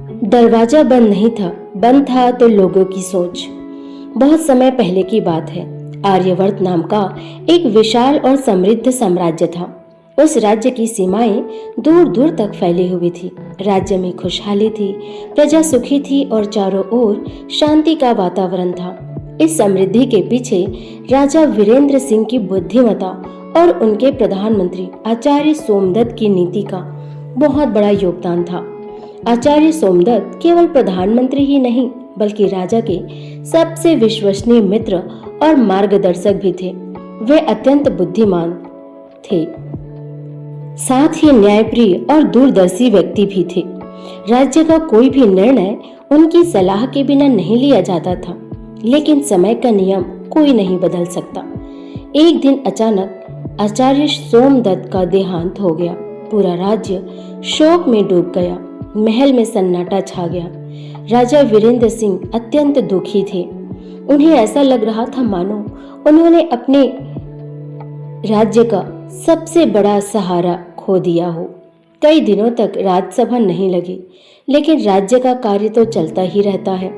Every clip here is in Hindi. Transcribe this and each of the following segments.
दरवाजा बंद नहीं था, बंद था तो लोगों की सोच। बहुत समय पहले की बात है। आर्यवर्त नाम का एक विशाल और समृद्ध साम्राज्य था। उस राज्य की सीमाएं दूर दूर तक फैली हुई थी। राज्य में खुशहाली थी, प्रजा सुखी थी और चारों ओर शांति का वातावरण था। इस समृद्धि के पीछे राजा वीरेंद्र सिंह की बुद्धिमत्ता और उनके प्रधानमंत्री आचार्य सोमदत्त की नीति का बहुत बड़ा योगदान था। आचार्य सोमदत्त केवल प्रधानमंत्री ही नहीं बल्कि राजा के सबसे विश्वसनीय मित्र और मार्गदर्शक भी थे। वे अत्यंत बुद्धिमान थे, साथ ही न्यायप्रिय और दूरदर्शी व्यक्ति भी थे। राज्य का कोई भी निर्णय उनकी सलाह के बिना नहीं लिया जाता था, लेकिन समय का नियम कोई नहीं बदल सकता। एक दिन अचानक आचार्य सोमदत्त का देहांत हो गया। पूरा राज्य शोक में डूब गया। महल में सन्नाटा छा गया। राजा वीरेंद्र सिंह अत्यंत दुखी थे। उन्हें ऐसा लग रहा था मानो उन्होंने अपने राज्य का सबसे बड़ा सहारा खो दिया हो। कई दिनों तक राजसभा नहीं लगी, लेकिन राज्य का कार्य तो चलता ही रहता है।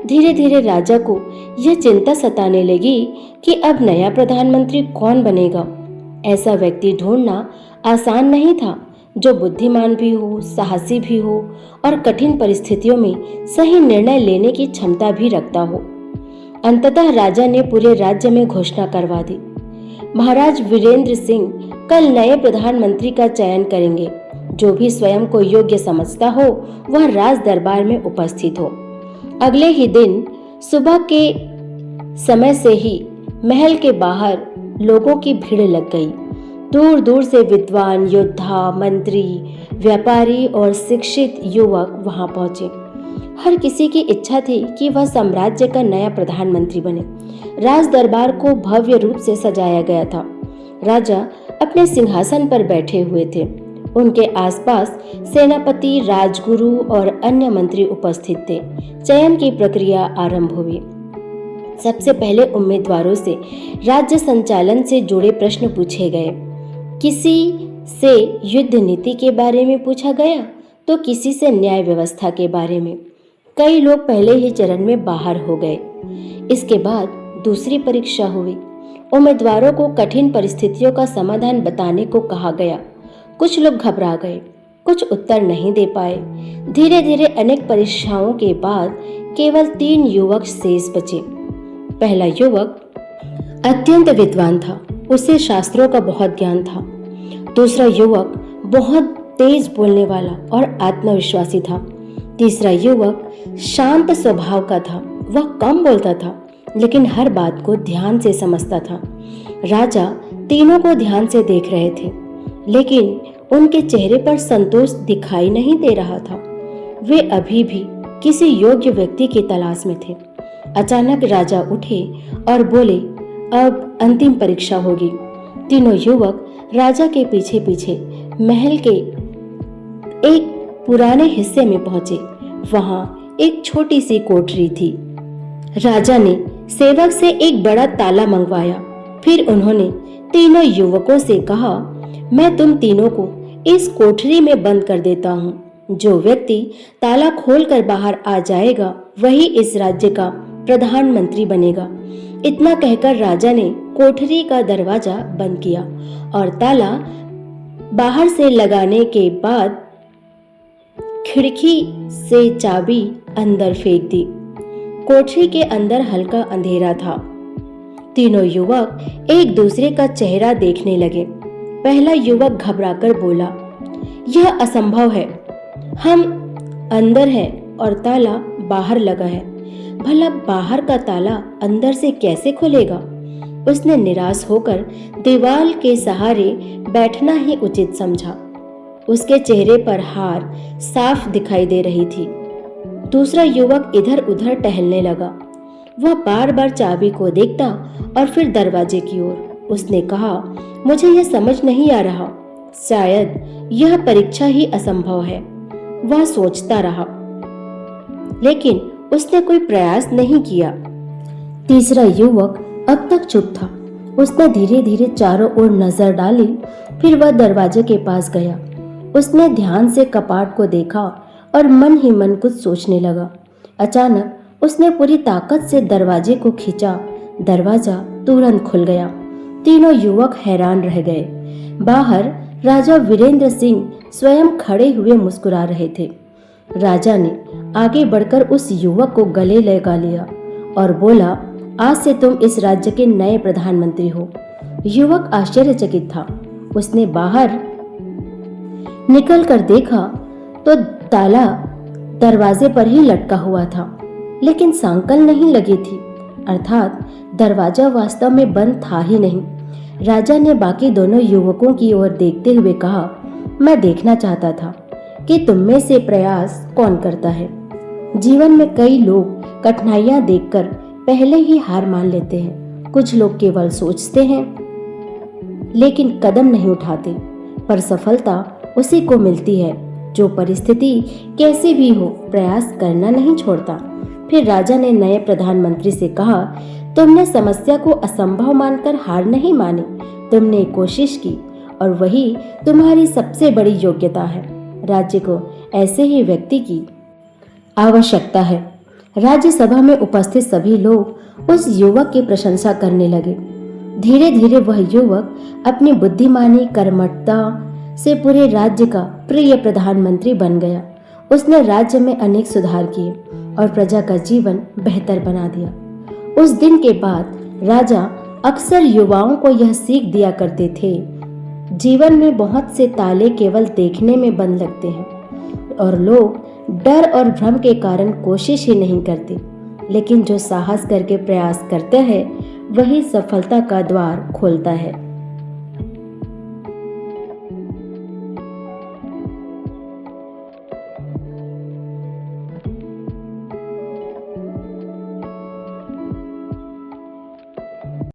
धीरे धीरे राजा को यह चिंता सताने लगी कि अब नया प्रधानमंत्री कौन बनेगा। ऐसा व्यक्ति ढूंढना आसान नहीं था जो बुद्धिमान भी हो, साहसी भी हो और कठिन परिस्थितियों में सही निर्णय लेने की क्षमता भी रखता हो। अंततः राजा ने पूरे राज्य में घोषणा करवा दी, महाराज वीरेंद्र सिंह कल नए प्रधानमंत्री का चयन करेंगे। जो भी स्वयं को योग्य समझता हो वह राज दरबार में उपस्थित हो। अगले ही दिन सुबह के समय से ही महल के बाहर लोगों की भीड़ लग गई। दूर दूर से विद्वान, योद्धा, मंत्री, व्यापारी और शिक्षित युवक वहां पहुंचे। हर किसी की इच्छा थी कि वह साम्राज्य का नया प्रधानमंत्री बने। राज दरबार को भव्य रूप से सजाया गया था। राजा अपने सिंहासन पर बैठे हुए थे। उनके आसपास सेनापति, राजगुरु और अन्य मंत्री उपस्थित थे। चयन की प्रक्रिया आरंभ हुई। सबसे पहले उम्मीदवारों से राज्य संचालन से जुड़े प्रश्न पूछे गए। किसी से युद्ध नीति के बारे में पूछा गया तो किसी से न्याय व्यवस्था के बारे में। कई लोग पहले ही चरण में बाहर हो गए। इसके बाद दूसरी परीक्षा हुई। उम्मीदवारों को कठिन परिस्थितियों का समाधान बताने को कहा गया। कुछ लोग घबरा गए, कुछ उत्तर नहीं दे पाए। धीरे धीरे अनेक परीक्षाओं के बाद केवल 3 युवक शेष बचे। पहला युवक अत्यंत विद्वान था, उसे शास्त्रों का बहुत ज्ञान था। दूसरा युवक बहुत तेज बोलने वाला और आत्मविश्वासी था। तीसरा युवक शांत स्वभाव का था, वह कम बोलता था लेकिन हर बात को ध्यान से समझता था। राजा तीनों को ध्यान से देख रहे थे, लेकिन उनके चेहरे पर संतोष दिखाई नहीं दे रहा था। वे अभी भी किसी योग्य व्यक्ति की तलाश में थे। अचानक राजा उठे और बोले, अब अंतिम परीक्षा होगी। तीनों युवक राजा के पीछे पीछे महल के एक पुराने हिस्से में पहुंचे। वहां एक छोटी सी कोठरी थी। राजा ने सेवक से एक बड़ा ताला मंगवाया। फिर उन्होंने तीनों युवकों से कहा, मैं तुम तीनों को इस कोठरी में बंद कर देता हूँ। जो व्यक्ति ताला खोलकर बाहर आ जाएगा वही इस राज्य का प्रधानमंत्री बनेगा। इतना कहकर राजा ने कोठरी का दरवाजा बंद किया और ताला बाहर से लगाने के बाद खिड़की से चाबी अंदर फेंक दी। कोठरी के अंदर हल्का अंधेरा था। तीनों युवक एक दूसरे का चेहरा देखने लगे। पहला युवक घबराकर बोला, यह असंभव है। हम अंदर हैं और ताला बाहर लगा है। भला बाहर का ताला अंदर से कैसे खुलेगा? उसने निराश होकर दीवार के सहारे बैठना ही उचित समझा। उसके चेहरे पर हार साफ दिखाई दे रही थी। दूसरा युवक इधर उधर टहलने लगा। वह बार बार चाबी को देखता और फिर दरवाजे की ओर। उसने कहा, मुझे यह समझ नहीं आ रहा, शायद यह परीक्षा ही असंभव है। वह सोचता रहा, लेकिन उसने कोई प्रयास नहीं किया। तीसरा युवक अब तक चुप था। उसने धीरे धीरे चारों ओर नजर डाली, फिर वह दरवाजे के पास गया। उसने ध्यान से कपाट को देखा और मन ही मन कुछ सोचने लगा। अचानक उसने पूरी ताकत से दरवाजे को खींचा। दरवाजा तुरंत खुल गया। तीनों युवक हैरान रह गए। बाहर राजा वीरेंद्र सिंह स्वयं खड़े हुए मुस्कुरा रहे थे। राजा ने आगे बढ़कर उस युवक को गले लगा लिया और बोला, आज से तुम इस राज्य के नए प्रधानमंत्री हो। युवक आश्चर्यचकित था। उसने बाहर निकल कर देखा तो ताला दरवाजे पर ही लटका हुआ था, लेकिन सांकल नहीं लगी थी, अर्थात दरवाजा वास्तव में बंद था ही नहीं। राजा ने बाकी दोनों युवकों की ओर देखते हुए कहा, मैं देखना चाहता था कि तुम में से प्रयास कौन करता है। जीवन में कई लोग कठिनाइयां देखकर पहले ही हार मान लेते हैं। कुछ लोग केवल सोचते हैं लेकिन कदम नहीं उठाते, पर सफलता उसी को मिलती है जो परिस्थिति कैसी भी हो प्रयास करना नहीं छोड़ता। फिर राजा ने नए प्रधानमंत्री से कहा, तुमने समस्या को असंभव मानकर हार नहीं मानी, तुमने कोशिश की और वही तुम्हारी सबसे बड़ी योग्यता है। राज्य को ऐसे ही व्यक्ति की आवश्यकता है। राज्यसभा में उपस्थित सभी लोग उस युवक की प्रशंसा करने लगे। धीरे धीरे वह युवक अपनी बुद्धिमानी कर्मठता से पूरे राज्य का प्रिय प्रधानमंत्री बन गया। उसने राज्य में अनेक सुधार किए और प्रजा का जीवन बेहतर बना दिया। उस दिन के बाद राजा अक्सर युवाओं को यह सीख दिया करते थे, जीवन में बहुत से ताले केवल देखने में बंद लगते हैं और लोग डर और भ्रम के कारण कोशिश ही नहीं करते, लेकिन जो साहस करके प्रयास करते हैं वही सफलता का द्वार खोलता है।